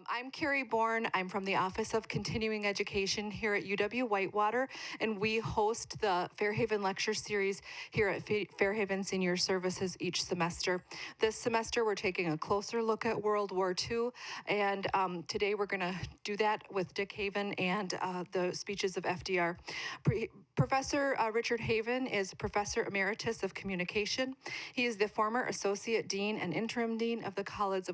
I'm Carrie Bourne. I'm from the Office of Continuing Education here at UW-Whitewater, and we host the Fairhaven Lecture Series here at Fairhaven Senior Services each semester. This semester, we're taking a closer look at World War II, and today we're going to do that with Dick Haven and the speeches of FDR. Professor Richard Haven is Professor Emeritus of Communication. He is the former Associate Dean and Interim Dean of the College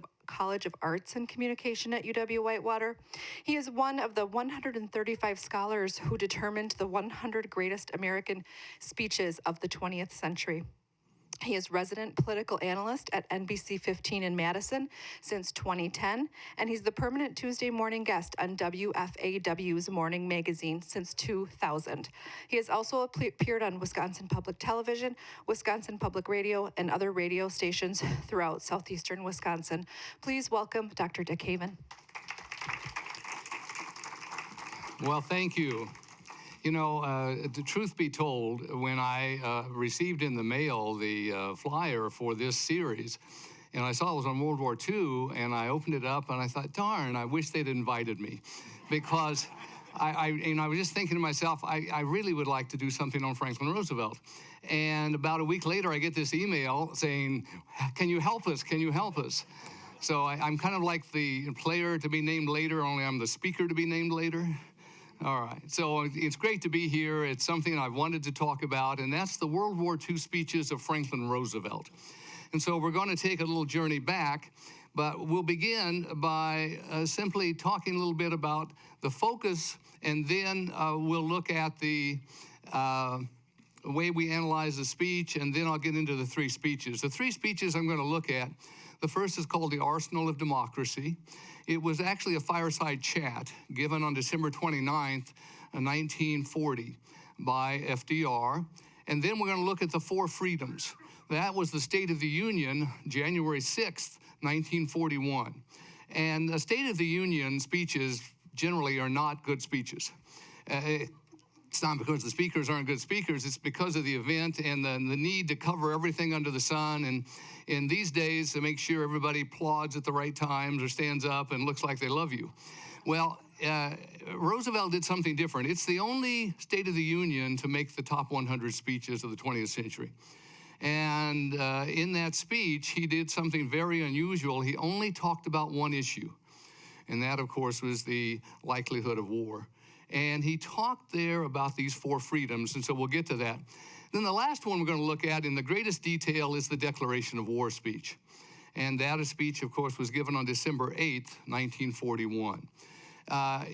of Arts and Communication at UW-Whitewater. He is one of the 135 scholars who determined the 100 greatest American speeches of the 20th century. He is resident political analyst at NBC 15 in Madison since 2010, and he's the permanent Tuesday morning guest on WFAW's Morning Magazine since 2000. He has also appeared on Wisconsin Public Television, Wisconsin Public Radio, and other radio stations throughout southeastern Wisconsin. Please welcome Dr. Dick Haven. Well, thank you. You know, the truth be told, when I received in the mail the flyer for this series, and I saw it was on World War II, and I opened it up, and I thought, darn, I wish they'd invited me, because I was just thinking to myself, I really would like to do something on Franklin Roosevelt. And about a week later, I get this email saying, can you help us? Can you help us? So I'm kind of like the player to be named later, only I'm the speaker to be named later. All right, so it's great to be here. It's something I've wanted to talk about, and that's the World War II speeches of Franklin Roosevelt. And so we're going to take a little journey back, but we'll begin by simply talking a little bit about the focus, and then we'll look at the way we analyze the speech, and then I'll get into the three speeches. The three speeches I'm going to look at, the first is called The Arsenal of Democracy. It was actually a fireside chat given on December 29th, 1940 by FDR. And then we're going to look at the four freedoms. That was the State of the Union, January 6th, 1941. And the State of the Union speeches generally are not good speeches. It's not because the speakers aren't good speakers, it's because of the event and the need to cover everything under the sun. And in these days, to make sure everybody applauds at the right times or stands up and looks like they love you. Well, Roosevelt did something different. It's the only State of the Union to make the top 100 speeches of the 20th century. And in that speech, he did something very unusual. He only talked about one issue, and that, of course, was the likelihood of war. And he talked there about these four freedoms, and so we'll get to that. Then the last one we're going to look at in the greatest detail is the Declaration of War speech. And that speech, of course, was given on December 8th, 1941. A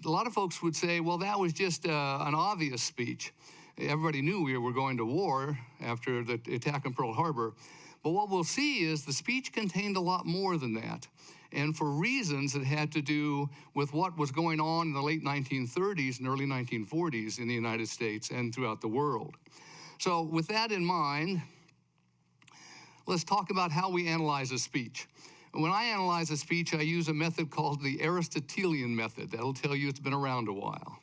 lot of folks would say, well, that was just an obvious speech. Everybody knew we were going to war after the attack on Pearl Harbor. But what we'll see is the speech contained a lot more than that. And for reasons that had to do with what was going on in the late 1930s and early 1940s in the United States and throughout the world. So with that in mind, let's talk about how we analyze a speech. When I analyze a speech, I use a method called the Aristotelian method. That'll tell you it's been around a while.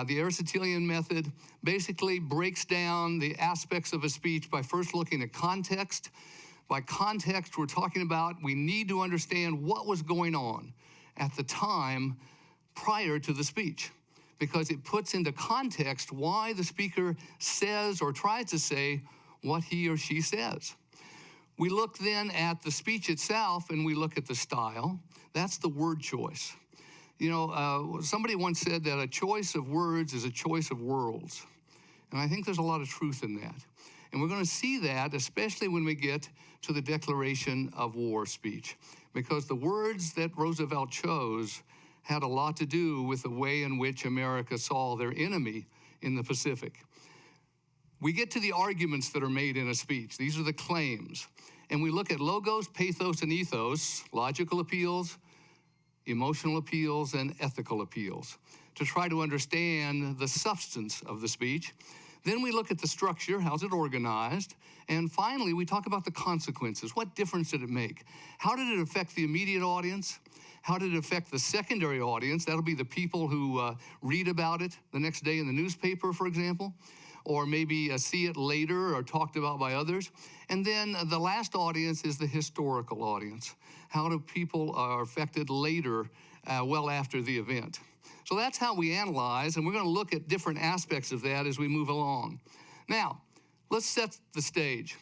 The Aristotelian method basically breaks down the aspects of a speech by first looking at context. By context, we're talking about we need to understand what was going on at the time prior to the speech, because it puts into context why the speaker says or tries to say what he or she says. We look then at the speech itself, and we look at the style. That's the word choice. You know, somebody once said that a choice of words is a choice of worlds. And I think there's a lot of truth in that. And we're going to see that, especially when we get to the Declaration of War speech, because the words that Roosevelt chose had a lot to do with the way in which America saw their enemy in the Pacific. We get to the arguments that are made in a speech. These are the claims. And we look at logos, pathos, and ethos, logical appeals, emotional appeals, and ethical appeals to try to understand the substance of the speech. Then we look at the structure, how's it organized, and finally we talk about the consequences. What difference did it make? How did it affect the immediate audience? How did it affect the secondary audience? That'll be the people who read about it the next day in the newspaper, for example. or maybe see it later or talked about by others. And then the last audience is the historical audience. How do people are affected later, well after the event? So that's how we analyze, and we're going to look at different aspects of that as we move along. Now, let's set the stage.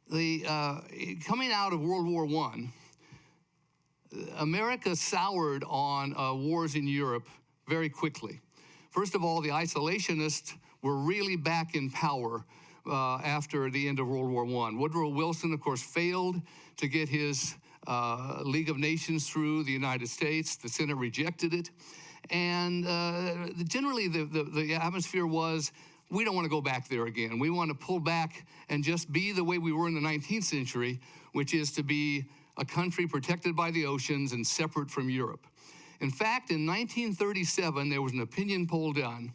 Coming out of World War I, America soured on wars in Europe very quickly. First of all, the isolationists were really back in power after the end of World War I. Woodrow Wilson, of course, failed to get his League of Nations through the United States. The Senate rejected it. And generally, the atmosphere was, we don't want to go back there again. We want to pull back and just be the way we were in the 19th century, which is to be a country protected by the oceans and separate from Europe. In fact, in 1937, there was an opinion poll done.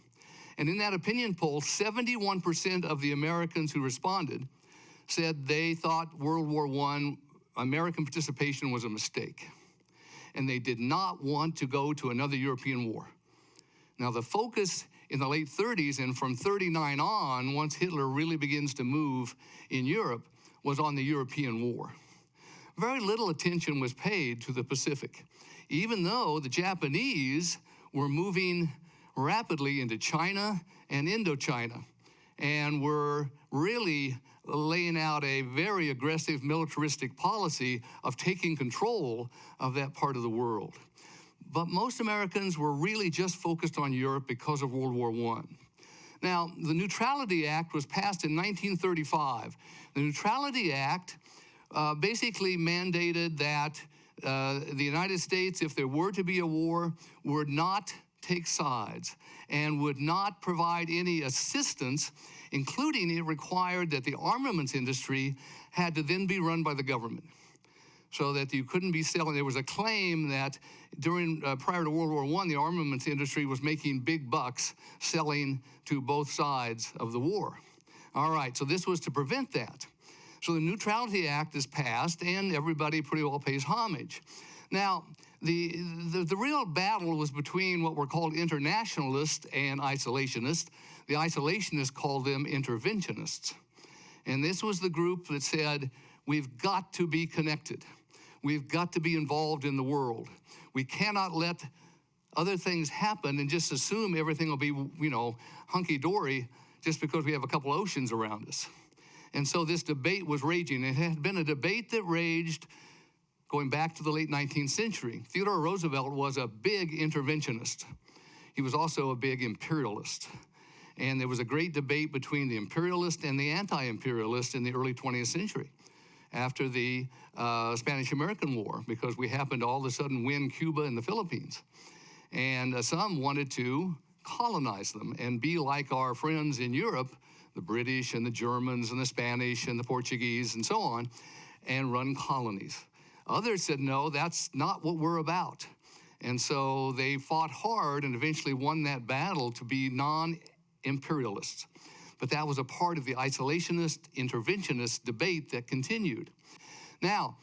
And in that opinion poll, 71% of the Americans who responded said they thought World War I, American participation was a mistake. And they did not want to go to another European war. Now, the focus in the late 30s and from 39 on, once Hitler really begins to move in Europe, was on the European war. Very little attention was paid to the Pacific, even though the Japanese were moving rapidly into China and Indochina and were really laying out a very aggressive militaristic policy of taking control of that part of the world. But most Americans were really just focused on Europe because of World War I. Now, the Neutrality Act was passed in 1935. The Neutrality Act basically mandated that the United States, if there were to be a war, would not take sides and would not provide any assistance, including it required that the armaments industry had to then be run by the government, so that you couldn't be selling. There was a claim that prior to World War I, the armaments industry was making big bucks selling to both sides of the war. All right, so this was to prevent that. So the Neutrality Act is passed, and everybody pretty well pays homage. Now, the real battle was between what were called internationalists and isolationists. The isolationists called them interventionists. And this was the group that said, we've got to be connected. We've got to be involved in the world. We cannot let other things happen and just assume everything will be, hunky-dory just because we have a couple oceans around us. And so this debate was raging. It had been a debate that raged going back to the late 19th century. Theodore Roosevelt was a big interventionist. He was also a big imperialist. And there was a great debate between the imperialist and the anti-imperialist in the early 20th century after the Spanish-American War, because we happened to all of a sudden win Cuba and the Philippines. And some wanted to colonize them and be like our friends in Europe, the British and the Germans and the Spanish and the Portuguese and so on, and run colonies. Others said, no, that's not what we're about. And so they fought hard and eventually won that battle to be non-imperialists. But that was a part of the isolationist, interventionist debate that continued. Now,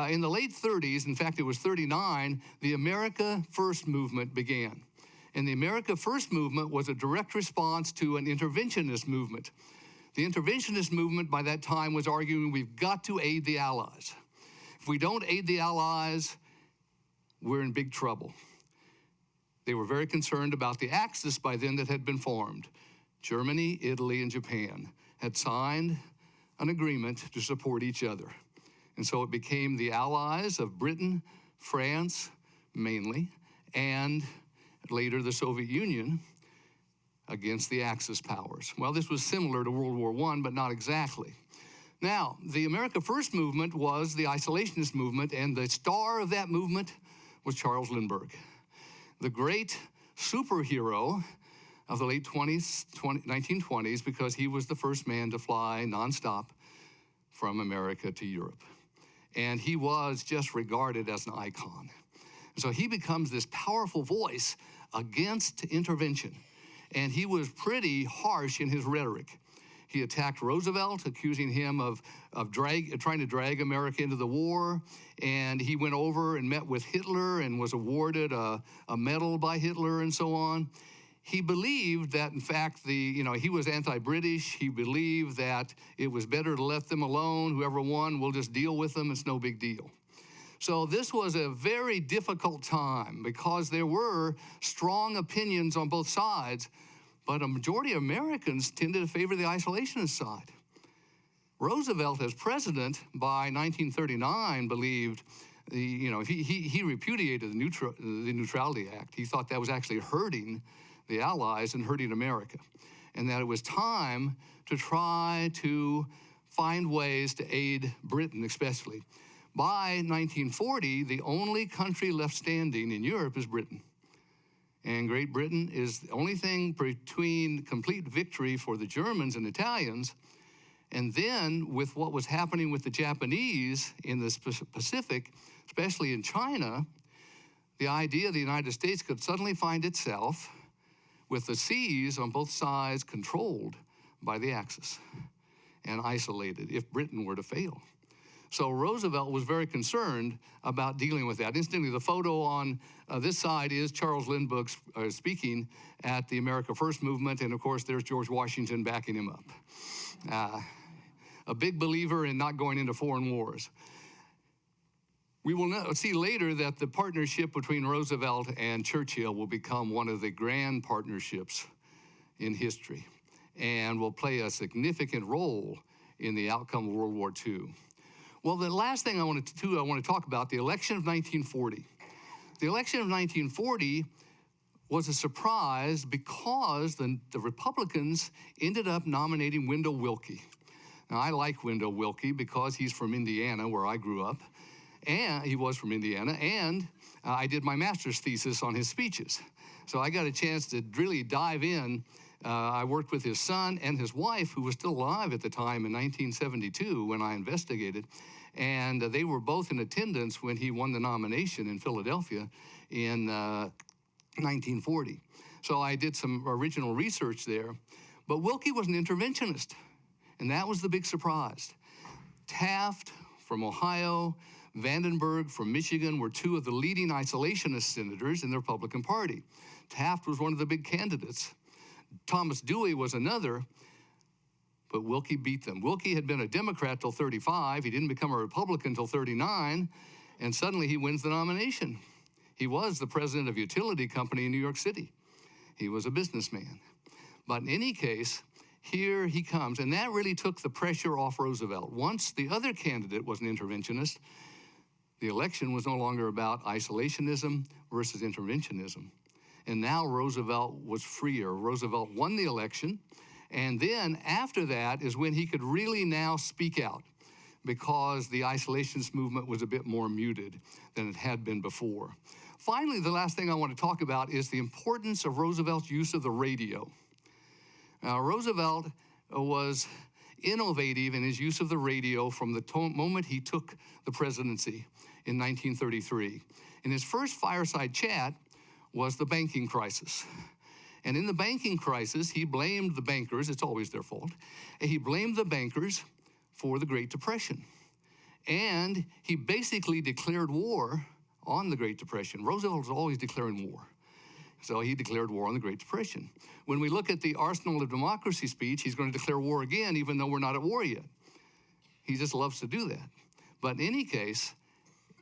in the late 30s, in fact, it was 39, the America First movement began. And the America First movement was a direct response to an interventionist movement. The interventionist movement by that time was arguing we've got to aid the Allies. If we don't aid the Allies, we're in big trouble. They were very concerned about the Axis by then that had been formed. Germany, Italy, and Japan had signed an agreement to support each other. And so it became the allies of Britain, France, mainly, and later the Soviet Union against the Axis powers. Well, this was similar to World War I, but not exactly. Now, the America First movement was the isolationist movement, and the star of that movement was Charles Lindbergh, the great superhero of the late 1920s, because he was the first man to fly nonstop from America to Europe. And he was just regarded as an icon. So he becomes this powerful voice against intervention. And he was pretty harsh in his rhetoric. He attacked Roosevelt, accusing him of trying to drag America into the war. And he went over and met with Hitler and was awarded a medal by Hitler and so on. he believed that, in fact, he was anti-British. He believed that it was better to let them alone. Whoever won, we'll just deal with them. It's no big deal. So this was a very difficult time because there were strong opinions on both sides, but a majority of Americans tended to favor the isolationist side. Roosevelt, as president by 1939, believed he repudiated the Neutrality Act. He thought that was actually hurting the Allies and hurting America, and that it was time to try to find ways to aid Britain, especially. By 1940, the only country left standing in Europe is Britain. And Great Britain is the only thing between complete victory for the Germans and Italians. And then with what was happening with the Japanese in the Pacific, especially in China, the idea the United States could suddenly find itself with the seas on both sides controlled by the Axis and isolated if Britain were to fail. So Roosevelt was very concerned about dealing with that. Incidentally, the photo on this side is Charles Lindbergh speaking at the America First movement, and of course there's George Washington backing him up. A big believer in not going into foreign wars. We will see later that the partnership between Roosevelt and Churchill will become one of the grand partnerships in history and will play a significant role in the outcome of World War II. Well, the last thing I want to talk about, the election of 1940. The election of 1940 was a surprise because the Republicans ended up nominating Wendell Willkie. Now, I like Wendell Willkie because he's from Indiana, where I grew up, and he was from Indiana, and I did my master's thesis on his speeches. So I got a chance to really dive in. I worked with his son and his wife, who was still alive at the time in 1972 when I investigated, and they were both in attendance when he won the nomination in Philadelphia in 1940. So I did some original research there. But Willkie was an interventionist, and that was the big surprise. Taft from Ohio, Vandenberg from Michigan were two of the leading isolationist senators in the Republican Party. Taft was one of the big candidates. Thomas Dewey was another, but Willkie beat them. Willkie had been a Democrat till 35. He didn't become a Republican till 39, and suddenly he wins the nomination. He was the president of a utility company in New York City. He was a businessman. But in any case, here he comes, and that really took the pressure off Roosevelt. Once the other candidate was an interventionist, the election was no longer about isolationism versus interventionism. And now Roosevelt was freer. Roosevelt won the election, and then after that is when he could really now speak out, because the isolationist movement was a bit more muted than it had been before. Finally, the last thing I want to talk about is the importance of Roosevelt's use of the radio. Now, Roosevelt was innovative in his use of the radio from the moment he took the presidency in 1933. In his first fireside chat was the banking crisis. And in the banking crisis, he blamed the bankers, it's always their fault, and he blamed the bankers for the Great Depression. And he basically declared war on the Great Depression. Roosevelt was always declaring war. So he declared war on the Great Depression. When we look at the Arsenal of Democracy speech, he's going to declare war again, even though we're not at war yet. He just loves to do that. But in any case,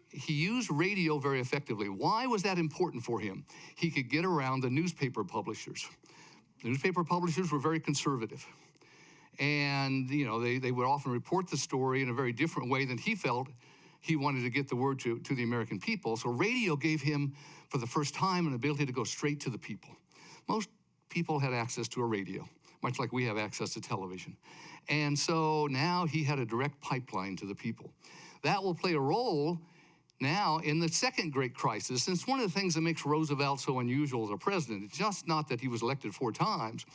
he used radio very effectively. Why was that important for him? He could get around the newspaper publishers. The newspaper publishers were very conservative. And, they would often report the story in a very different way than he felt he wanted to get the word to the American people. So radio gave him, for the first time, an ability to go straight to the people. Most people had access to a radio, much like we have access to television. And so now he had a direct pipeline to the people. That will play a role now in the second great crisis. And it's one of the things that makes Roosevelt so unusual as a president. It's just not that he was elected 4 times.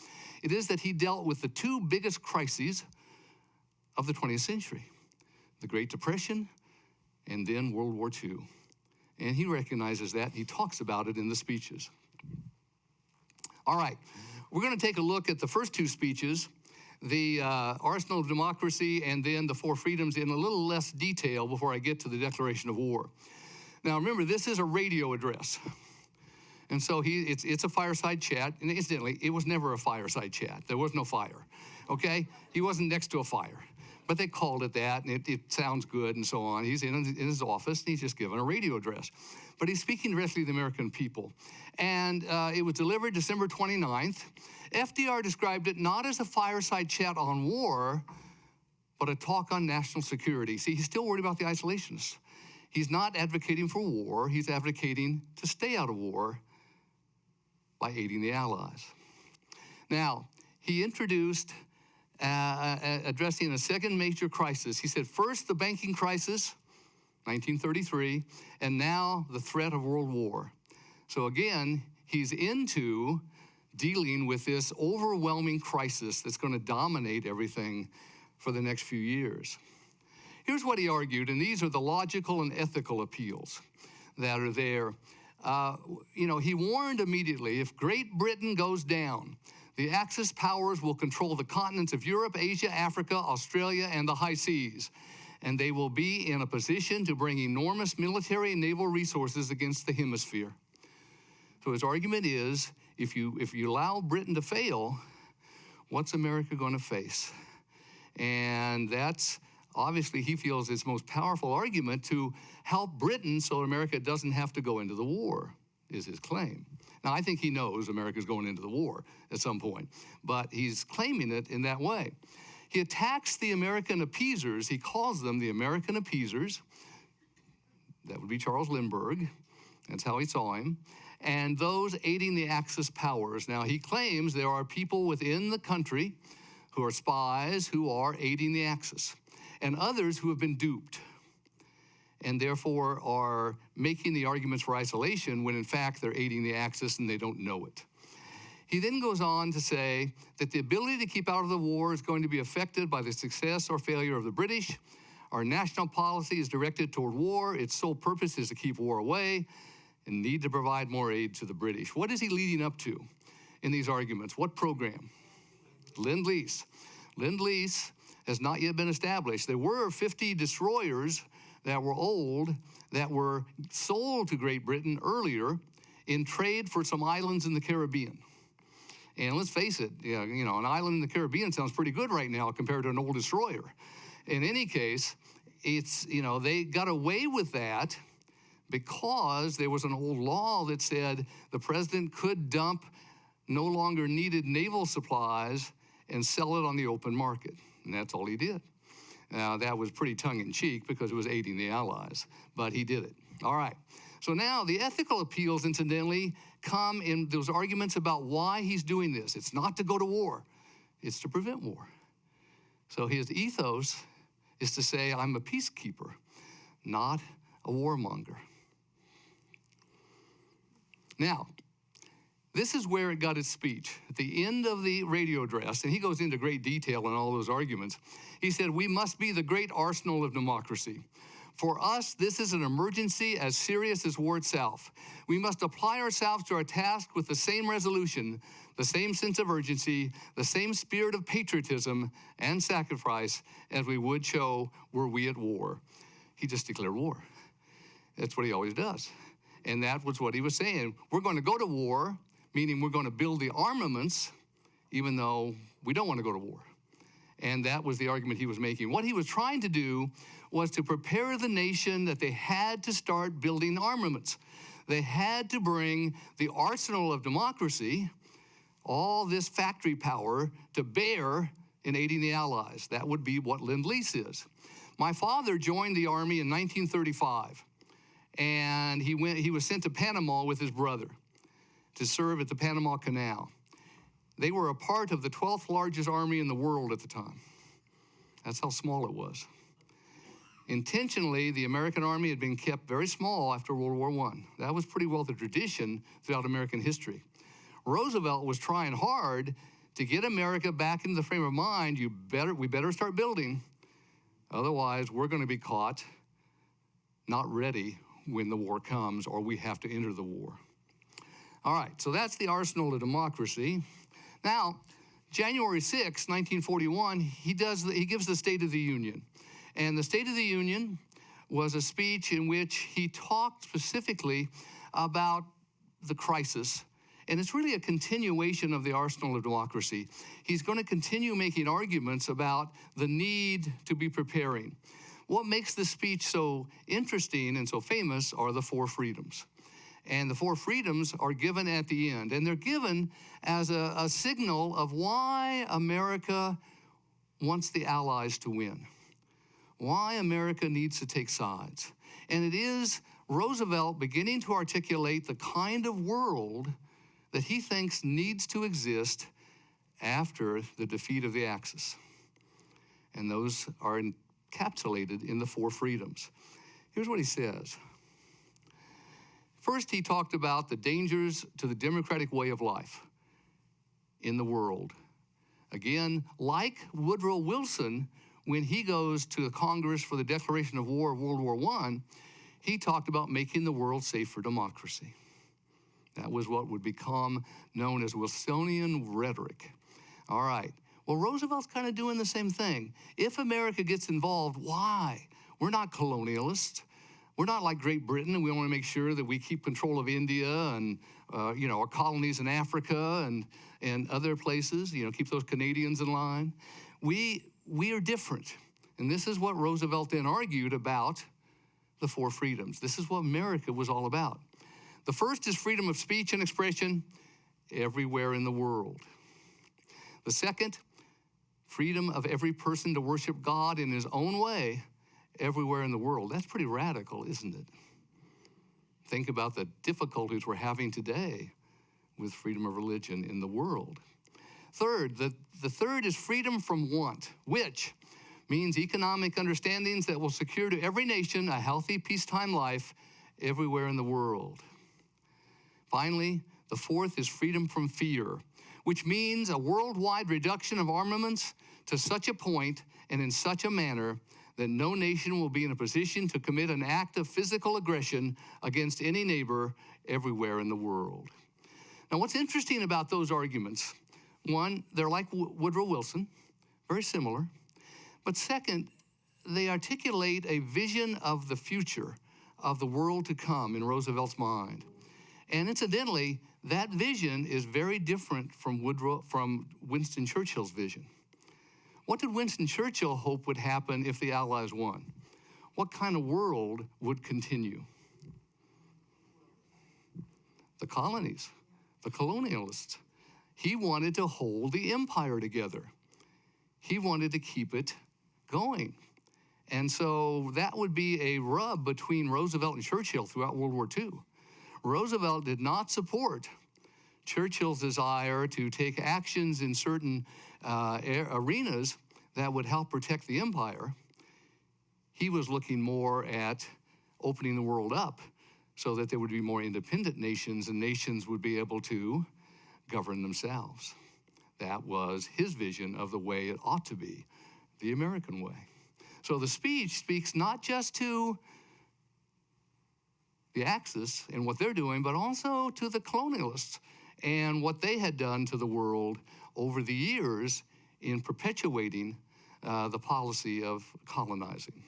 It is that he dealt with the 2 biggest crises of the 20th century, the Great Depression and then World War II. And he recognizes that. He talks about it in the speeches. All right, we're going to take a look at the first 2 speeches, the Arsenal of Democracy and then the 4 Freedoms, in a little less detail before I get to the Declaration of War. Now remember, this is a radio address. And so it's a fireside chat. And incidentally, it was never a fireside chat. There was no fire, okay? He wasn't next to a fire. But they called it that, and it sounds good and so on. He's in his office, and he's just given a radio address. But he's speaking directly to the American people. And it was delivered December 29th. FDR described it not as a fireside chat on war, but a talk on national security. See, he's still worried about the isolationists. He's not advocating for war. He's advocating to stay out of war by aiding the Allies. Now, he introduced addressing a second major crisis. He said, first, the banking crisis, 1933, and now the threat of world war. So again, he's into dealing with this overwhelming crisis that's going to dominate everything for the next few years. Here's what he argued, and these are the logical and ethical appeals that are there. He warned immediately, if Great Britain goes down, the Axis powers will control the continents of Europe, Asia, Africa, Australia, and the high seas. And they will be in a position to bring enormous military and naval resources against the hemisphere. So his argument is, if you allow Britain to fail, what's America going to face? And that's obviously, he feels, his most powerful argument to help Britain so America doesn't have to go into the war, is his claim. Now, I think he knows America's going into the war at some point, but he's claiming it in that way. He attacks the American appeasers. He calls them the American appeasers. That would be Charles Lindbergh. That's how he saw him. And those aiding the Axis powers. Now, he claims there are people within the country who are spies who are aiding the Axis, and others who have been duped and therefore are making the arguments for isolation when in fact they're aiding the Axis and they don't know it. He then goes on to say that the ability to keep out of the war is going to be affected by the success or failure of the British. Our national policy is directed toward war. Its sole purpose is to keep war away and need to provide more aid to the British. What is he leading up to in these arguments? What program? Lend-Lease. Lend-Lease has not yet been established. There were 50 destroyers that were old that were sold to Great Britain earlier in trade for some islands in the Caribbean. And let's face it, an island in the Caribbean sounds pretty good right now compared to an old destroyer. In any case, they got away with that because there was an old law that said the president could dump no longer needed naval supplies and sell it on the open market. And that's all he did. Now, that was pretty tongue-in-cheek because it was aiding the Allies, but he did it. All right. So now the ethical appeals, incidentally, come in those arguments about why he's doing this. It's not to go to war. It's to prevent war. So his ethos is to say, I'm a peacekeeper, not a warmonger. Now, this is where it got its speech. At the end of the radio address, and he goes into great detail in all those arguments, he said, we must be the great arsenal of democracy. For us, this is an emergency as serious as war itself. We must apply ourselves to our task with the same resolution, the same sense of urgency, the same spirit of patriotism and sacrifice as we would show were we at war. He just declared war. That's what he always does. And that was what he was saying. We're going to go to war, meaning we're going to build the armaments, even though we don't want to go to war. And that was the argument he was making. What he was trying to do was to prepare the nation that they had to start building armaments. They had to bring the arsenal of democracy, all this factory power, to bear in aiding the Allies. That would be what Lend-Lease is. My father joined the Army in 1935, and he was sent to Panama with his brother to serve at the Panama Canal. They were a part of the 12th largest army in the world at the time. That's how small it was. Intentionally, the American army had been kept very small after World War I. That was pretty well the tradition throughout American history. Roosevelt was trying hard to get America back into the frame of mind, we better start building. Otherwise, we're going to be caught not ready when the war comes, or we have to enter the war. All right, so that's the arsenal of democracy. Now, January 6, 1941, he gives the State of the Union. And the State of the Union was a speech in which he talked specifically about the crisis, and it's really a continuation of the arsenal of democracy. He's going to continue making arguments about the need to be preparing. What makes this speech so interesting and so famous are the four freedoms. And the four freedoms are given at the end, and they're given as a signal of why America wants the Allies to win, why America needs to take sides. And it is Roosevelt beginning to articulate the kind of world that he thinks needs to exist after the defeat of the Axis. And those are encapsulated in the four freedoms. Here's what he says. First, he talked about the dangers to the democratic way of life in the world. Again, like Woodrow Wilson, when he goes to the Congress for the declaration of war of World War I, he talked about making the world safe for democracy. That was what would become known as Wilsonian rhetoric. All right. Well, Roosevelt's kind of doing the same thing. If America gets involved, why? We're not colonialists. We're not like Great Britain, and we want to make sure that we keep control of India and our colonies in Africa and other places. Keep those Canadians in line. We are different, and this is what Roosevelt then argued about the four freedoms. This is what America was all about. The first is freedom of speech and expression everywhere in the world. The second, freedom of every person to worship God in his own way everywhere in the world. That's pretty radical, isn't it? Think about the difficulties we're having today with freedom of religion in the world. Third, the third is freedom from want, which means economic understandings that will secure to every nation a healthy peacetime life everywhere in the world. Finally, the fourth is freedom from fear, which means a worldwide reduction of armaments to such a point and in such a manner that no nation will be in a position to commit an act of physical aggression against any neighbor everywhere in the world. Now, what's interesting about those arguments, one, they're like Woodrow Wilson, very similar. But second, they articulate a vision of the future of the world to come in Roosevelt's mind. And incidentally, that vision is very different from Winston Churchill's vision. What did Winston Churchill hope would happen if the Allies won? What kind of world would continue? The colonies, the colonialists. He wanted to hold the empire together. He wanted to keep it going. And so that would be a rub between Roosevelt and Churchill throughout World War II. Roosevelt did not support Churchill's desire to take actions in certain arenas that would help protect the empire. He was looking more at opening the world up so that there would be more independent nations and nations would be able to govern themselves. That was his vision of the way it ought to be, the American way. So the speech speaks not just to the Axis and what they're doing, but also to the colonialists and what they had done to the world over the years in perpetuating the policy of colonizing.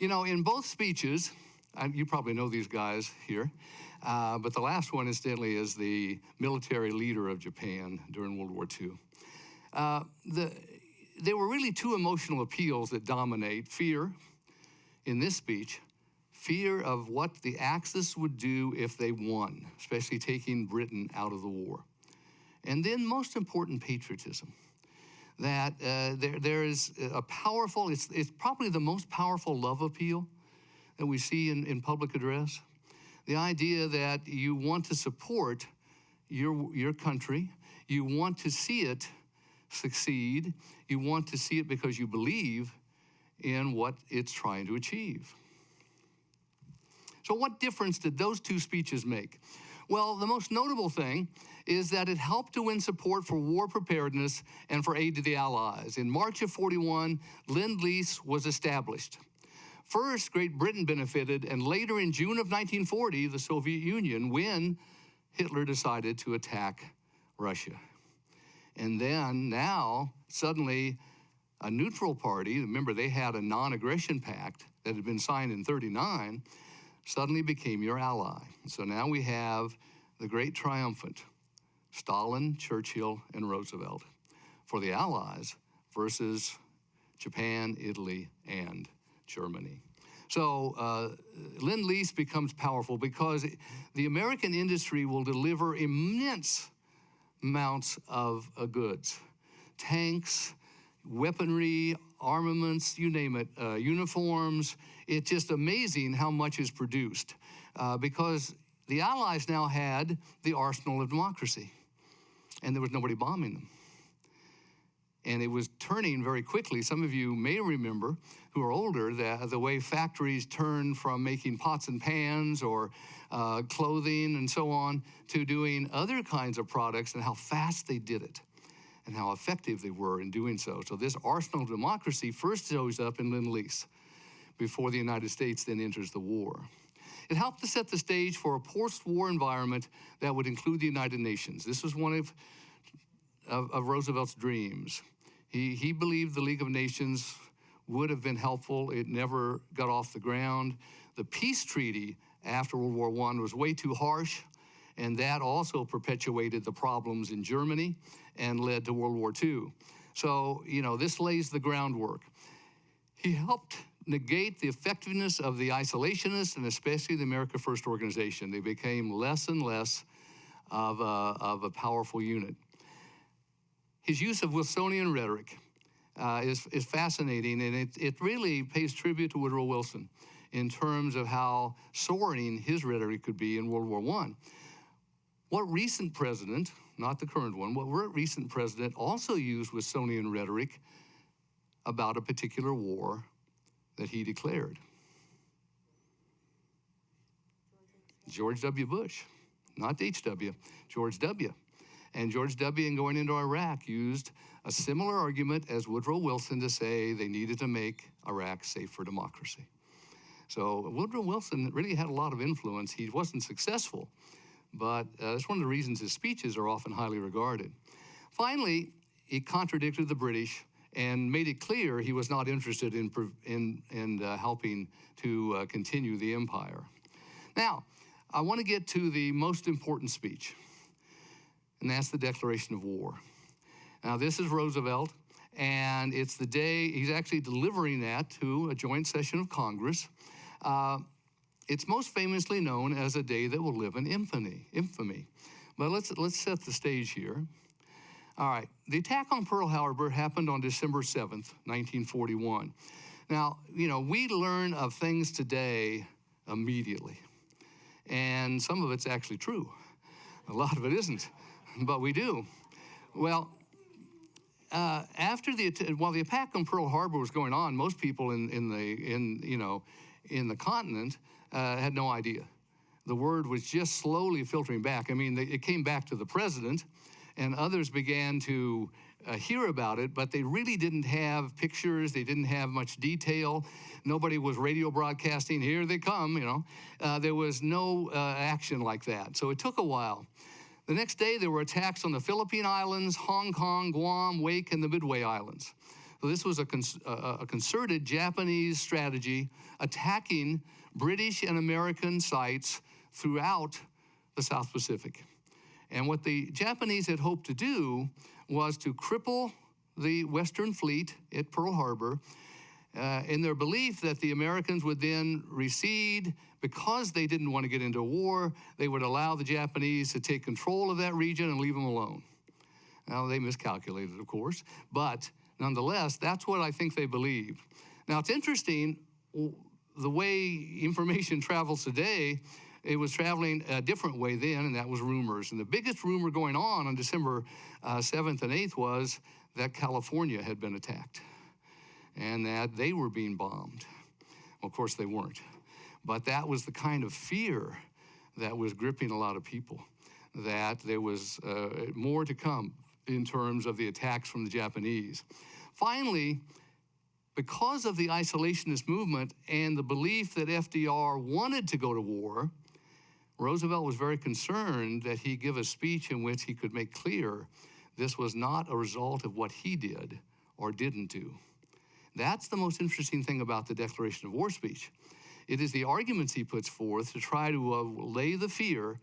In both speeches, you probably know these guys here, but the last one, incidentally, is the military leader of Japan during World War II. There were really two emotional appeals that dominate fear in this speech. Fear of what the Axis would do if they won, especially taking Britain out of the war. And then, most important, patriotism. That there is a powerful, it's probably the most powerful love appeal that we see in public address. The idea that you want to support your country, you want to see it succeed, you want to see it because you believe in what it's trying to achieve. So what difference did those two speeches make? Well, the most notable thing is that it helped to win support for war preparedness and for aid to the Allies. In March of '41, Lend-Lease was established. First, Great Britain benefited, and later in June of 1940, the Soviet Union, when Hitler decided to attack Russia. And then now, suddenly, a neutral party, remember they had a non-aggression pact that had been signed in '39, suddenly became your ally. So now we have the great triumphant, Stalin, Churchill, and Roosevelt for the Allies versus Japan, Italy, and Germany. So Lend-Lease becomes powerful because the American industry will deliver immense amounts of goods, tanks, weaponry, armaments, you name it, uniforms. It's just amazing how much is produced because the Allies now had the arsenal of democracy, and there was nobody bombing them. And it was turning very quickly. Some of you may remember, who are older, that the way factories turned from making pots and pans or clothing and so on to doing other kinds of products, and how fast they did it and how effective they were in doing so. So this arsenal of democracy first shows up in Lend-Lease before the United States then enters the war. It helped to set the stage for a post-war environment that would include the United Nations. This was one of Roosevelt's dreams. He believed the League of Nations would have been helpful. It never got off the ground. The peace treaty after World War I was way too harsh, and that also perpetuated the problems in Germany and led to World War II. So, this lays the groundwork. He helped negate the effectiveness of the isolationists and especially the America First organization. They became less and less of a powerful unit. His use of Wilsonian rhetoric is fascinating, and it really pays tribute to Woodrow Wilson in terms of how soaring his rhetoric could be in World War I. What recent president, not the current one, what recent president also used Wilsonian rhetoric about a particular war that he declared? George W. Bush, not H.W., George W. And George W., in going into Iraq, used a similar argument as Woodrow Wilson to say they needed to make Iraq safe for democracy. So Woodrow Wilson really had a lot of influence. He wasn't successful, but that's one of the reasons his speeches are often highly regarded. Finally, he contradicted the British and made it clear he was not interested in helping to continue the empire. Now, I want to get to the most important speech, and that's the Declaration of War. Now, this is Roosevelt, and it's the day he's actually delivering that to a joint session of Congress. It's most famously known as a day that will live in infamy. But let's set the stage here. All right, the attack on Pearl Harbor happened on December 7th, 1941. Now, we learn of things today immediately, and some of it's actually true. A lot of it isn't, but we do. Well, while the attack on Pearl Harbor was going on, most people in the continent had no idea. The word was just slowly filtering back. I mean, it came back to the president, and others began to hear about it, but they really didn't have pictures. They didn't have much detail. Nobody was radio broadcasting, here they come, There was no action like that. So it took a while. The next day, there were attacks on the Philippine Islands, Hong Kong, Guam, Wake, and the Midway Islands. So this was a concerted Japanese strategy attacking British and American sites throughout the South Pacific. And what the Japanese had hoped to do was to cripple the Western Fleet at Pearl Harbor in their belief that the Americans would then recede. Because they didn't want to get into a war, they would allow the Japanese to take control of that region and leave them alone. Now, they miscalculated, of course, but nonetheless, that's what I think they believed. Now, it's interesting, the way information travels today, it was traveling a different way then, and that was rumors. And the biggest rumor going on December 7th and 8th was that California had been attacked and that they were being bombed. Well, of course, they weren't. But that was the kind of fear that was gripping a lot of people, that there was more to come in terms of the attacks from the Japanese. Finally, because of the isolationist movement and the belief that FDR wanted to go to war, Roosevelt was very concerned that he give a speech in which he could make clear this was not a result of what he did or didn't do. That's the most interesting thing about the Declaration of War speech, It is the arguments he puts forth to try to lay the fear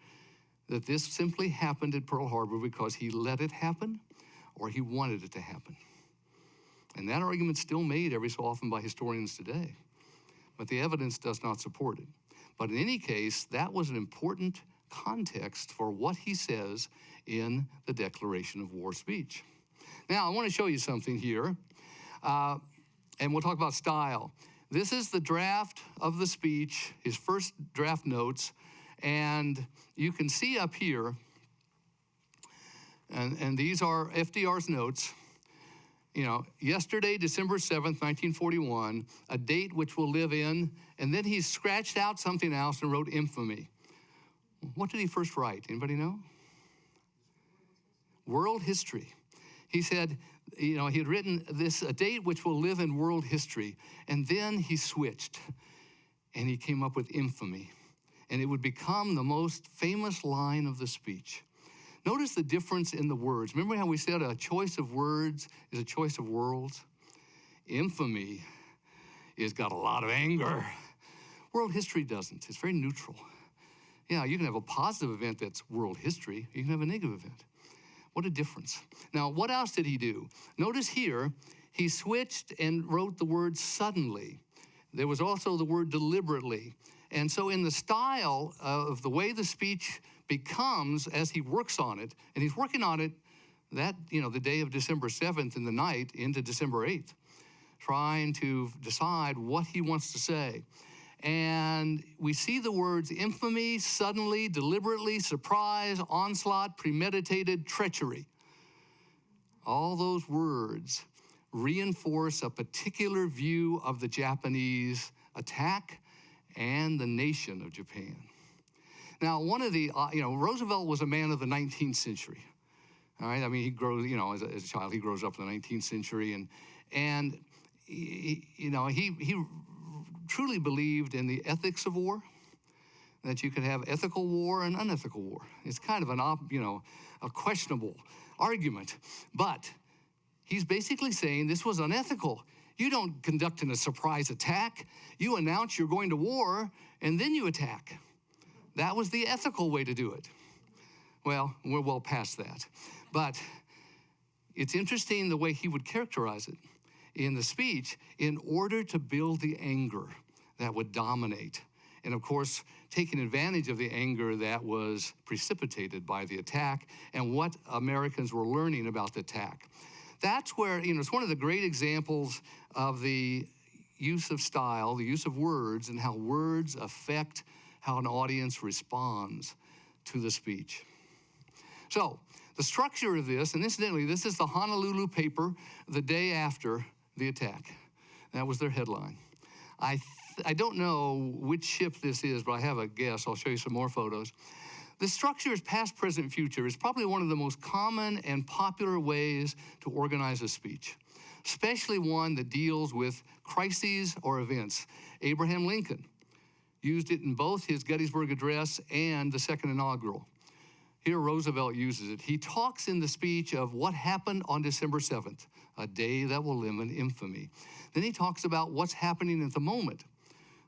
that this simply happened at Pearl Harbor because he let it happen or he wanted it to happen. And that argument's still made every so often by historians today, but the evidence does not support it. But in any case, that was an important context for what he says in the Declaration of War speech. Now, I want to show you something here, and we'll talk about style. This is the draft of the speech, his first draft notes, and you can see up here, and these are FDR's notes. Yesterday, December 7th, 1941, a date which will live in, and then he scratched out something else and wrote infamy. What did he first write? Anybody know? World history. He said, he had written this, a date which will live in world history, and then he switched, and he came up with infamy, and it would become the most famous line of the speech. Notice the difference in the words. Remember how we said a choice of words is a choice of worlds? Infamy has got a lot of anger. World history doesn't. It's very neutral. Yeah, you can have a positive event that's world history. You can have a negative event. What a difference. Now, what else did he do? Notice here, he switched and wrote the word suddenly. There was also the word deliberately. And so in the style of the way the speech becomes as he works on it, and he's working on it the day of December 7th in the night into December 8th, trying to decide what he wants to say. And we see the words infamy, suddenly, deliberately, surprise, onslaught, premeditated, treachery. All those words reinforce a particular view of the Japanese attack and the nation of Japan. Now, one of the, Roosevelt was a man of the 19th century. All right, I mean, he grows, as a child, he grows up in the 19th century, and he truly believed in the ethics of war, that you could have ethical war and unethical war. It's kind of a questionable argument, but he's basically saying this was unethical. You don't conduct a surprise attack. You announce you're going to war, and then you attack. That was the ethical way to do it. Well, we're well past that. But it's interesting the way he would characterize it in the speech in order to build the anger that would dominate. And of course, taking advantage of the anger that was precipitated by the attack and what Americans were learning about the attack. That's where, it's one of the great examples of the use of style, the use of words, and how words affect how an audience responds to the speech. So, the structure of this, and incidentally, this is the Honolulu paper the day after the attack. That was their headline. I don't know which ship this is, but I have a guess. I'll show you some more photos. The structure is past, present, future. It's probably one of the most common and popular ways to organize a speech, especially one that deals with crises or events. Abraham Lincoln used it in both his Gettysburg Address and the second inaugural. Here, Roosevelt uses it. He talks in the speech of what happened on December 7th, a day that will live in infamy. Then he talks about what's happening at the moment,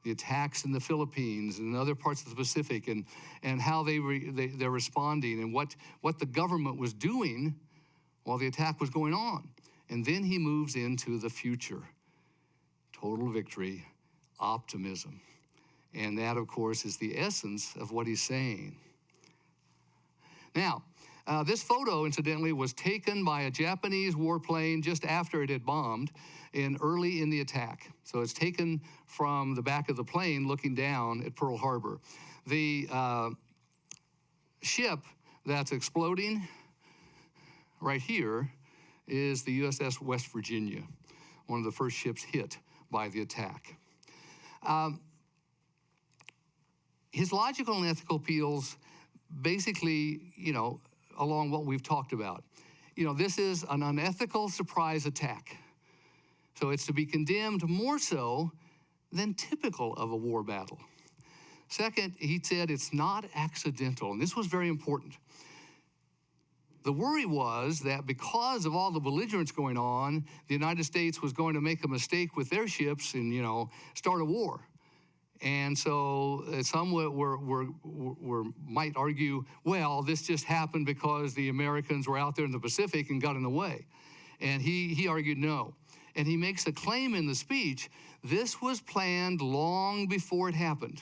the attacks in the Philippines and other parts of the Pacific, and how they're responding, and what the government was doing while the attack was going on. And then he moves into the future, total victory, optimism. And that, of course, is the essence of what he's saying. Now, this photo, incidentally, was taken by a Japanese warplane just after it had bombed early in the attack. So it's taken from the back of the plane looking down at Pearl Harbor. The ship that's exploding right here is the USS West Virginia, one of the first ships hit by the attack. His logical and ethical appeals basically, along what we've talked about. This is an unethical surprise attack. So it's to be condemned more so than typical of a war battle. Second, he said it's not accidental, and this was very important. The worry was that because of all the belligerence going on, the United States was going to make a mistake with their ships and, start a war. And so some might argue, well, this just happened because the Americans were out there in the Pacific and got in the way. And he argued no. And he makes a claim in the speech, this was planned long before it happened,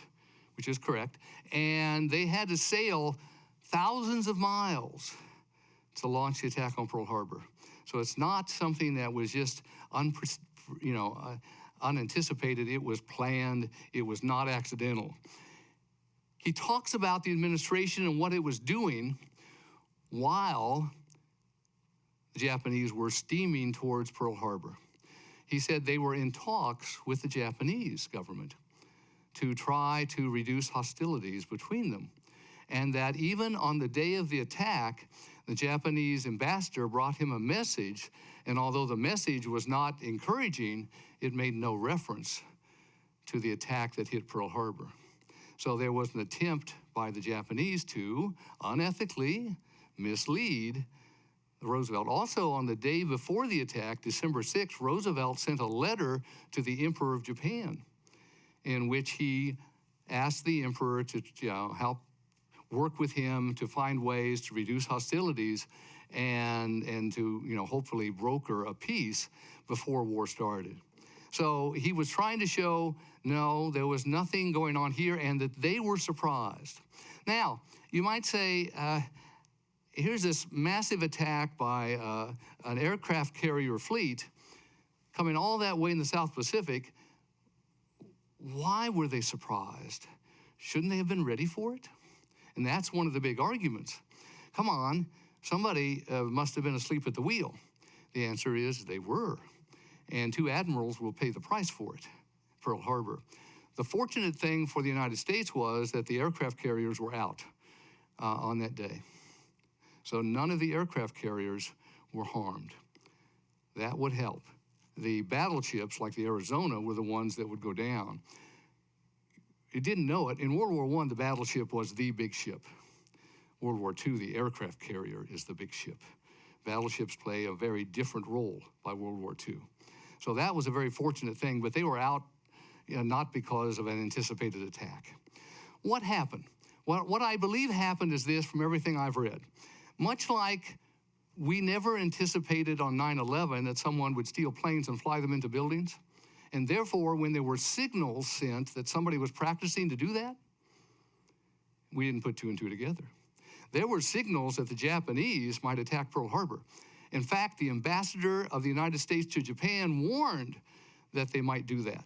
which is correct. And they had to sail thousands of miles to launch the attack on Pearl Harbor. So it's not something that was just unanticipated. It was planned. It was not accidental. He talks about the administration and what it was doing while the Japanese were steaming towards Pearl Harbor. He said they were in talks with the Japanese government to try to reduce hostilities between them, and that even on the day of the attack, the Japanese ambassador brought him a message, and although the message was not encouraging, it made no reference to the attack that hit Pearl Harbor. So there was an attempt by the Japanese to unethically mislead Roosevelt. Also, on the day before the attack, December 6th, Roosevelt sent a letter to the Emperor of Japan in which he asked the emperor to help work with him to find ways to reduce hostilities and to hopefully broker a peace before war started. So he was trying to show, no, there was nothing going on here, and that they were surprised. Now, you might say, here's this massive attack by an aircraft carrier fleet coming all that way in the South Pacific. Why were they surprised? Shouldn't they have been ready for it? And that's one of the big arguments. Come on, somebody must have been asleep at the wheel. The answer is they were. And two admirals will pay the price for it, Pearl Harbor. The fortunate thing for the United States was that the aircraft carriers were out on that day. So none of the aircraft carriers were harmed. That would help. The battleships, like the Arizona, were the ones that would go down. You didn't know it. In World War I, the battleship was the big ship. World War II, the aircraft carrier is the big ship. Battleships play a very different role by World War II. So that was a very fortunate thing, but they were out not because of an anticipated attack. What happened? What I believe happened is this from everything I've read. Much like we never anticipated on 9/11 that someone would steal planes and fly them into buildings, and therefore when there were signals sent that somebody was practicing to do that, we didn't put two and two together. There were signals that the Japanese might attack Pearl Harbor. In fact, the ambassador of the United States to Japan warned that they might do that.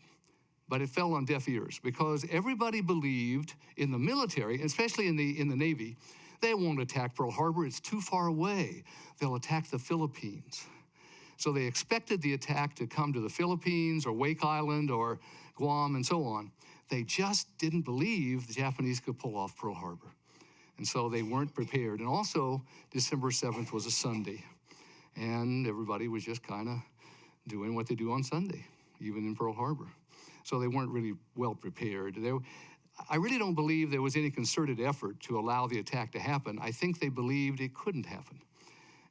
But it fell on deaf ears because everybody believed in the military, especially in the Navy, they won't attack Pearl Harbor. It's too far away. They'll attack the Philippines. So they expected the attack to come to the Philippines or Wake Island or Guam and so on. They just didn't believe the Japanese could pull off Pearl Harbor. And so they weren't prepared. And also, December 7th was a Sunday. And everybody was just kind of doing what they do on Sunday, even in Pearl Harbor. So they weren't really well prepared. I really don't believe there was any concerted effort to allow the attack to happen. I think they believed it couldn't happen.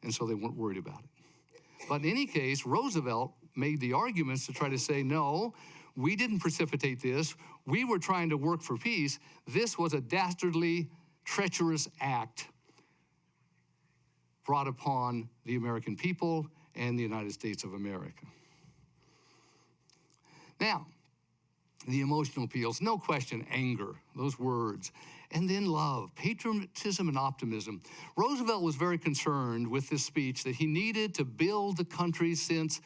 And so they weren't worried about it. But in any case, Roosevelt made the arguments to try to say, no, we didn't precipitate this. We were trying to work for peace. This was a dastardly, treacherous act brought upon the American people and the United States of America. Now, the emotional appeals, no question, anger, those words, and then love, patriotism, and optimism. Roosevelt was very concerned with this speech that he needed to build the country's sense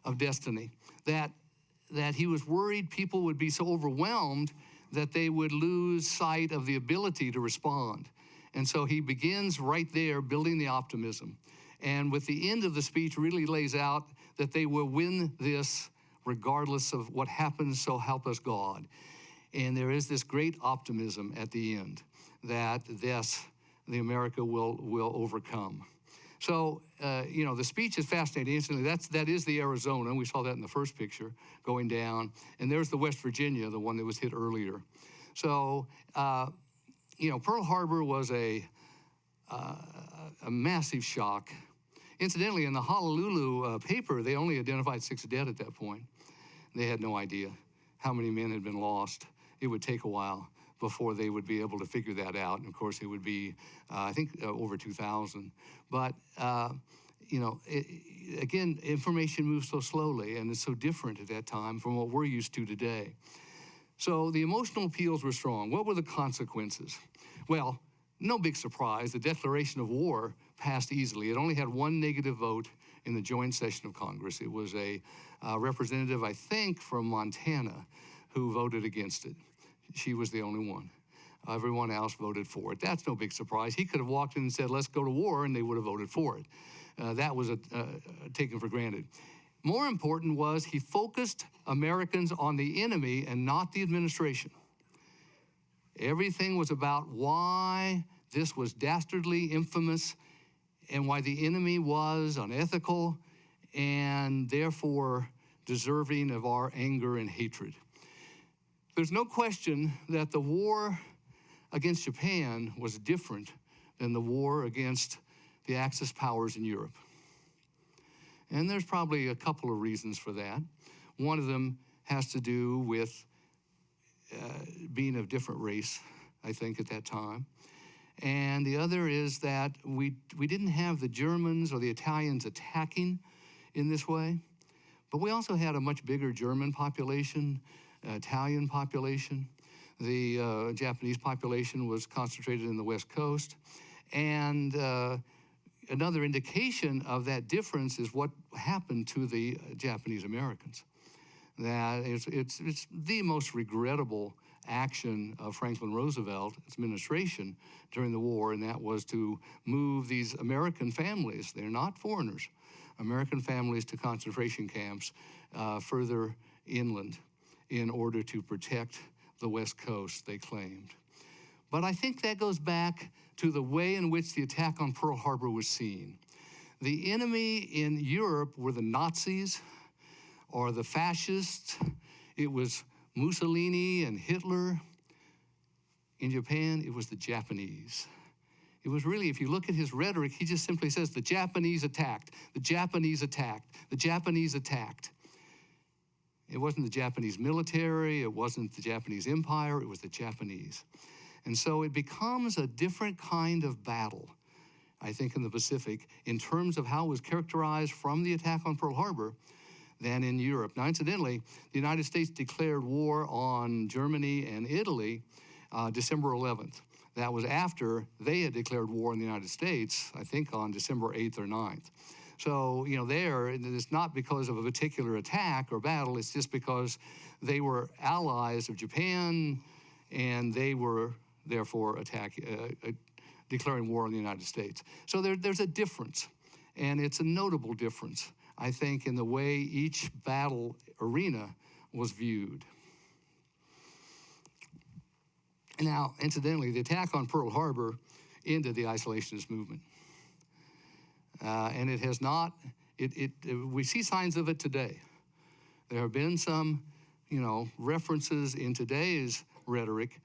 of destiny, that he was worried people would be so overwhelmed that they would lose sight of the ability to respond. And so he begins right there building the optimism. And with the end of the speech really lays out that they will win this regardless of what happens, so help us God. And there is this great optimism at the end that this, the America will overcome. So, the speech is fascinating. Instantly, that is the Arizona. We saw that in the first picture going down. And there's the West Virginia, the one that was hit earlier. So, Pearl Harbor was a massive shock. Incidentally, in the Honolulu paper, they only identified 6 dead at that point. They had no idea how many men had been lost. it would take a while before they would be able to figure that out. And of course, it would be, I think, over 2,000. But, again, information moves so slowly, and it's so different at that time from what we're used to today. So the emotional appeals were strong. What were the consequences? Well, no big surprise. The declaration of war passed easily. It only had one negative vote in the joint session of Congress. It was a representative, I think, from Montana who voted against it. She was the only one. Everyone else voted for it. That's no big surprise. He could have walked in and said, let's go to war, and they would have voted for it. That was taken for granted. More important was he focused Americans on the enemy and not the administration. Everything was about why this was dastardly, infamous, and why the enemy was unethical and therefore deserving of our anger and hatred. There's no question that the war against Japan was different than the war against the Axis powers in Europe. And there's probably a couple of reasons for that. One of them has to do with being of different race, I think, at that time. And the other is that we didn't have the Germans or the Italians attacking in this way, but we also had a much bigger German population, Italian population. The Japanese population was concentrated in the West Coast. And another indication of that difference is what happened to the Japanese Americans. That it's the most regrettable action of Franklin Roosevelt's administration during the war, and that was to move these American families, they're not foreigners, American families to concentration camps further inland in order to protect the West Coast, they claimed. But I think that goes back to the way in which the attack on Pearl Harbor was seen. The enemy in Europe were the Nazis or the fascists. It was Mussolini and Hitler. In Japan, it was the Japanese. It was really, if you look at his rhetoric, he just simply says, the Japanese attacked, the Japanese attacked, the Japanese attacked. It wasn't the Japanese military, it wasn't the Japanese empire, it was the Japanese. And so it becomes a different kind of battle, I think, in the Pacific, in terms of how it was characterized from the attack on Pearl Harbor than in Europe. Now, incidentally, the United States declared war on Germany and Italy December 11th. That was after they had declared war on the United States, I think on December 8th or 9th. So, there, it's not because of a particular attack or battle, it's just because they were allies of Japan, and they were therefore declaring war on the United States. So there's a difference, and it's a notable difference, I think, in the way each battle arena was viewed. Now, incidentally, the attack on Pearl Harbor ended the isolationist movement. And it has not, we see signs of it today. There have been some, references in today's rhetoric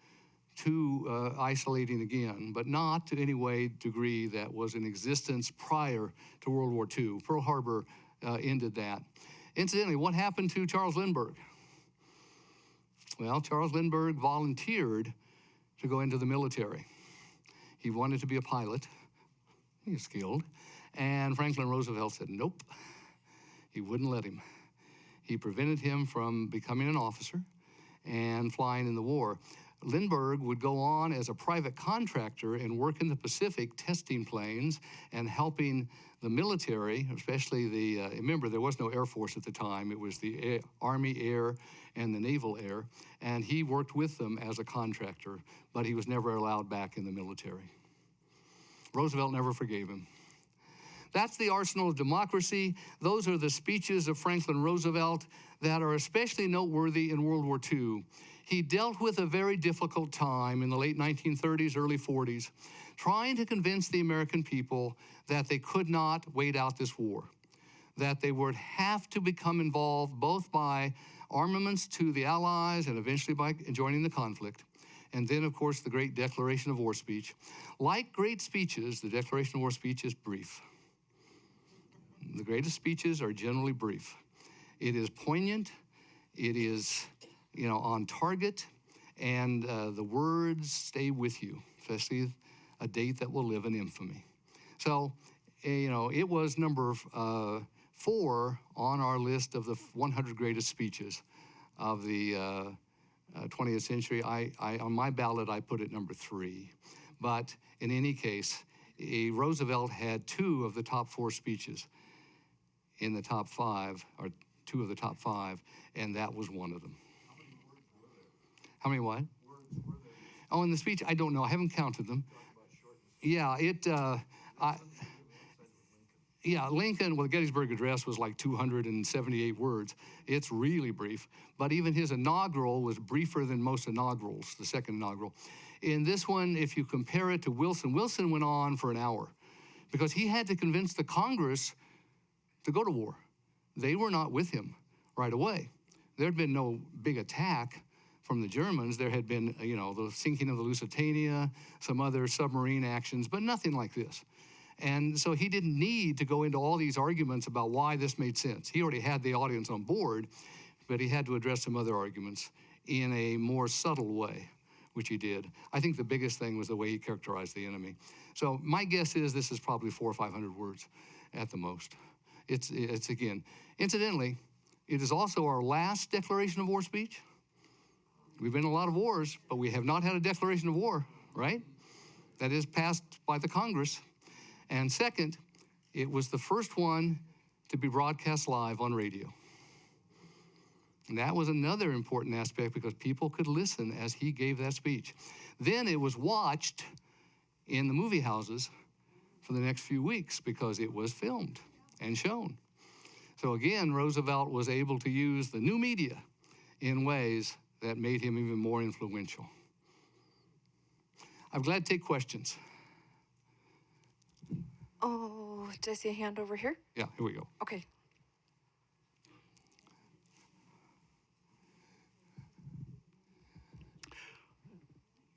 to isolating again, but not to any way degree that was in existence prior to World War II. Pearl Harbor ended that. Incidentally, what happened to Charles Lindbergh? Well, Charles Lindbergh volunteered to go into the military. He wanted to be a pilot. He was skilled. And Franklin Roosevelt said, nope. He wouldn't let him. He prevented him from becoming an officer and flying in the war. Lindbergh would go on as a private contractor and work in the Pacific testing planes and helping the military, especially remember, there was no Air Force at the time. It was the Army Air and the Naval Air. And he worked with them as a contractor, but he was never allowed back in the military. Roosevelt never forgave him. That's the arsenal of democracy. Those are the speeches of Franklin Roosevelt that are especially noteworthy in World War II. He dealt with a very difficult time in the late 1930s, early 40s, trying to convince the American people that they could not wait out this war, that they would have to become involved both by armaments to the Allies and eventually by joining the conflict. And then, of course, the great Declaration of War speech. Like great speeches, the Declaration of War speech is brief. The greatest speeches are generally brief. It is poignant, it is, on target, And the words stay with you, especially a date that will live in infamy. So, it was number 4 on our list of the 100 greatest speeches of the 20th century. On my ballot, I put it number 3. But in any case, Roosevelt had 2 of the top 4 speeches in the top 5, or 2 of the top 5, and that was one of them. How many what? Oh, in the speech, I don't know. I haven't counted them. Yeah, Lincoln, well, the Gettysburg Address was like 278 words. It's really brief. But even his inaugural was briefer than most inaugurals, the second inaugural. In this one, if you compare it to Wilson went on for an hour because he had to convince the Congress to go to war. They were not with him right away. There had been no big attack from the Germans. There had been, the sinking of the Lusitania, some other submarine actions, but nothing like this. And so he didn't need to go into all these arguments about why this made sense. He already had the audience on board, but he had to address some other arguments in a more subtle way, which he did. I think the biggest thing was the way he characterized the enemy. So my guess is this is probably 400 or 500 words at the most. It's again, incidentally, it is also our last declaration of war speech. We've been in a lot of wars, but we have not had a declaration of war, right? That is passed by the Congress. And second, it was the first one to be broadcast live on radio. And that was another important aspect because people could listen as he gave that speech. Then it was watched in the movie houses for the next few weeks because it was filmed and shown. So again, Roosevelt was able to use the new media in ways that made him even more influential. I'm glad to take questions. Oh, did I see a hand over here? Yeah, here we go. Okay.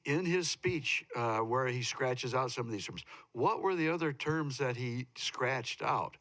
In his speech, where he scratches out some of these terms, what were the other terms that he scratched out?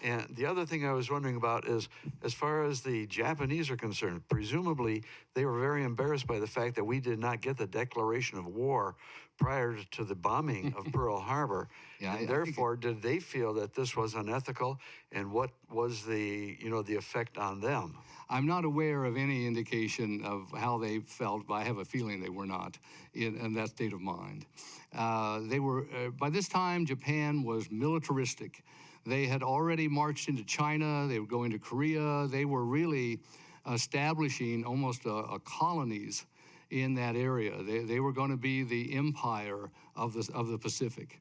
And the other thing I was wondering about is, as far as the Japanese are concerned, presumably they were very embarrassed by the fact that we did not get the declaration of war prior to the bombing of Pearl Harbor. Yeah, and therefore, did they feel that this was unethical? And what was the effect on them? I'm not aware of any indication of how they felt, but I have a feeling they were not in that state of mind. They were, by this time, Japan was militaristic. They had already marched into China. They were going to Korea. They were really establishing almost a colonies in that area. They were going to be the empire of the Pacific.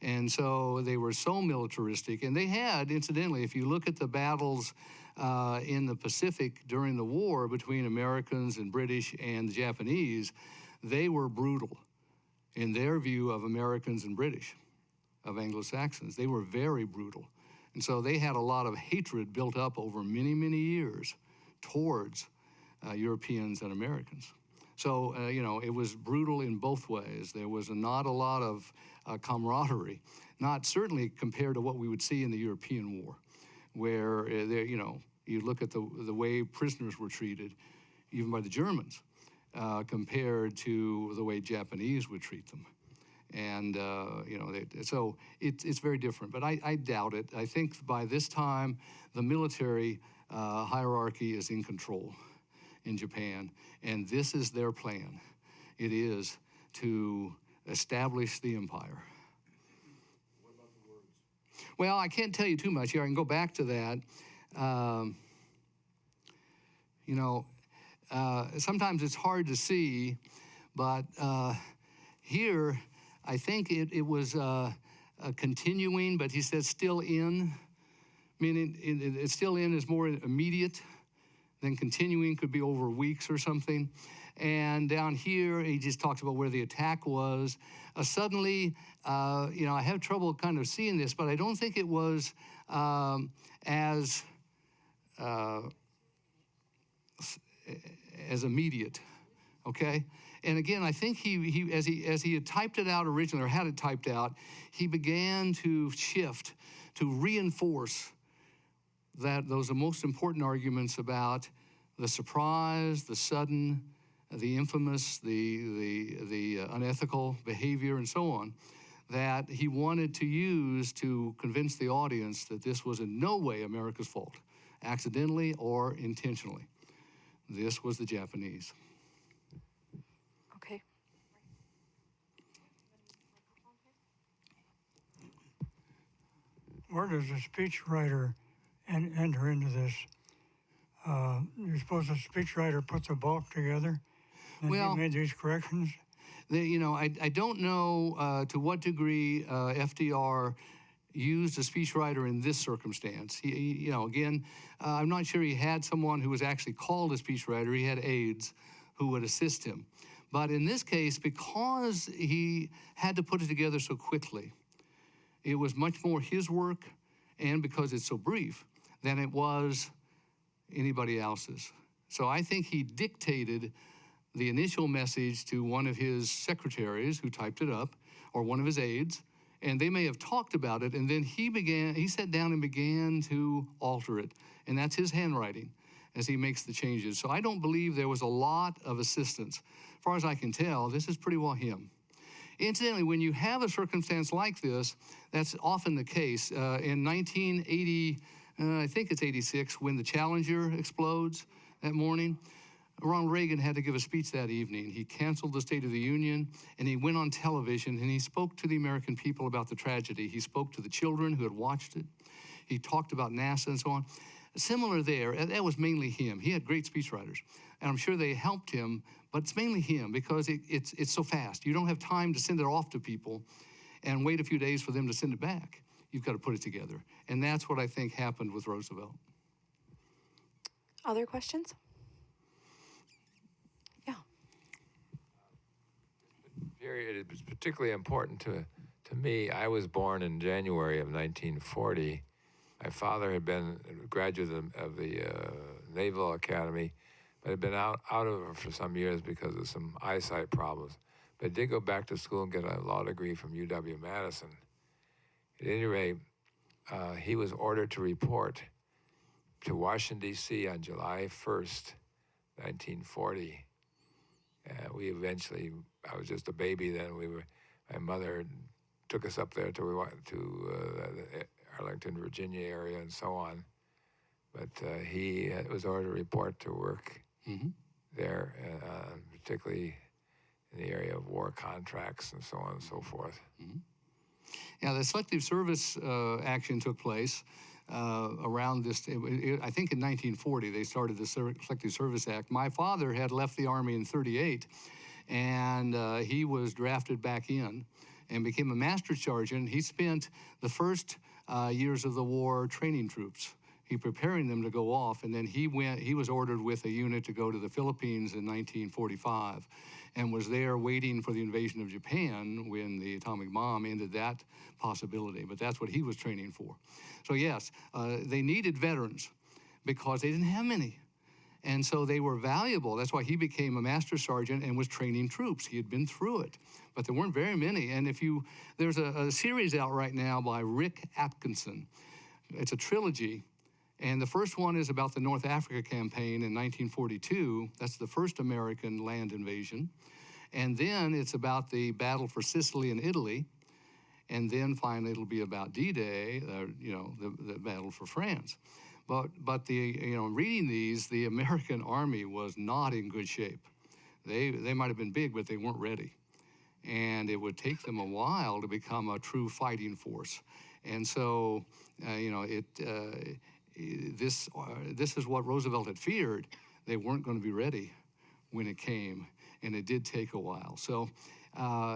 And so they were so militaristic. And they had, incidentally, if you look at the battles in the Pacific during the war between Americans and British and the Japanese, they were brutal in their view of Americans and British, of Anglo-Saxons. They were very brutal. And so they had a lot of hatred built up over many, many years towards Europeans and Americans. So, it was brutal in both ways. There was not a lot of camaraderie, not certainly compared to what we would see in the European War, where, you look at the way prisoners were treated, even by the Germans, compared to the way Japanese would treat them. And, so it's very different. But I doubt it. I think by this time, the military hierarchy is in control in Japan. And this is their plan. It is to establish the empire. What about the words? Well, I can't tell you too much here. I can go back to that. Sometimes it's hard to see, but here, I think it was continuing, but he says still in, meaning it's still in is more immediate than continuing, could be over weeks or something. And down here, he just talks about where the attack was. Suddenly, I have trouble kind of seeing this, but I don't think it was as immediate, okay? And again, I think he as he had typed it out originally, or had it typed out, he began to shift, to reinforce that those are most important arguments about the surprise, the sudden the infamous, the unethical behavior, and so on, that he wanted to use to convince the audience that this was in no way America's fault, accidentally or intentionally. This was the Japanese. Okay. Where does a speechwriter enter into this? You're supposed to speechwriter put the bulk together, and Well, he made these corrections. I don't know to what degree FDR used a speechwriter in this circumstance. Again, I'm not sure he had someone who was actually called a speechwriter. He had aides who would assist him. But in this case, because he had to put it together so quickly, it was much more his work, and because it's so brief, than it was anybody else's. So I think he dictated the initial message to one of his secretaries who typed it up, or one of his aides, and they may have talked about it, and then he sat down and began to alter it, and that's his handwriting as he makes the changes. So I don't believe there was a lot of assistance. As far as I can tell, this is pretty well him. Incidentally, when you have a circumstance like this, that's often the case. In 1980, I think it's 86, when the Challenger explodes that morning, Ronald Reagan had to give a speech that evening. He canceled the State of the Union, and he went on television, and he spoke to the American people about the tragedy. He spoke to the children who had watched it. He talked about NASA and so on. Similar there, that was mainly him. He had great speechwriters, and I'm sure they helped him, but it's mainly him because it's so fast. You don't have time to send it off to people and wait a few days for them to send it back. You've got to put it together. And that's what I think happened with Roosevelt. Other questions? Yeah. Period. It was particularly important to me. I was born in January of 1940. My father had been a graduate of the Naval Academy, but had been out of it for some years because of some eyesight problems. But did go back to school and get a law degree from UW-Madison. At any rate, he was ordered to report to Washington, D.C. on July 1st, 1940. I was just a baby then. My mother took us up there to the Arlington, Virginia area and so on. But he was ordered to report to work there, particularly in the area of war contracts and so on and so forth. Yeah, the Selective Service action took place around this, I think in 1940, they started the Selective Service Act. My father had left the Army in 38, and he was drafted back in and became a master sergeant. He spent the first years of the war training troops. He preparing them to go off, and then he was ordered with a unit to go to the Philippines in 1945 and was there waiting for the invasion of Japan when the atomic bomb ended that possibility, but that's what he was training for. So yes, they needed veterans because they didn't have many. And so they were valuable. That's why he became a master sergeant and was training troops. He had been through it, but there weren't very many. And there's a series out right now by Rick Atkinson. It's a trilogy. And the first one is about the North Africa campaign in 1942. That's the first American land invasion. And then it's about the battle for Sicily and Italy. And then finally it'll be about D-Day, the battle for France. But reading these, the American Army was not in good shape. They might have been big, but they weren't ready. And it would take them a while to become a true fighting force. And so, this is what Roosevelt had feared. They weren't going to be ready when it came, and it did take a while. So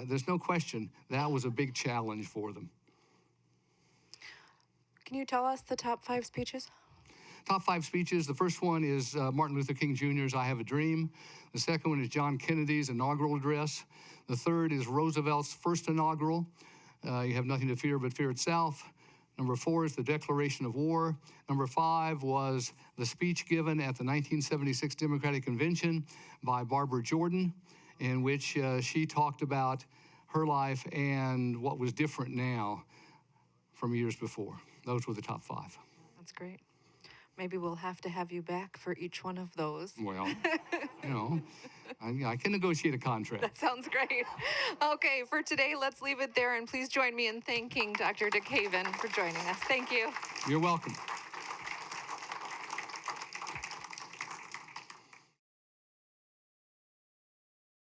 there's no question that was a big challenge for them. Can you tell us the top 5 speeches? Top 5 speeches. The first one is Martin Luther King Jr.'s I Have a Dream. The second one is John Kennedy's inaugural address. The third is Roosevelt's first inaugural. You have nothing to fear but fear itself. Number 4 is the Declaration of War. Number 5 was the speech given at the 1976 Democratic Convention by Barbara Jordan, in which she talked about her life and what was different now from years before. Those were the top 5. That's great. Maybe we'll have to have you back for each one of those. Well, I can negotiate a contract. That sounds great. Okay, for today, let's leave it there. And please join me in thanking Dr. DeCaven for joining us. Thank you. You're welcome.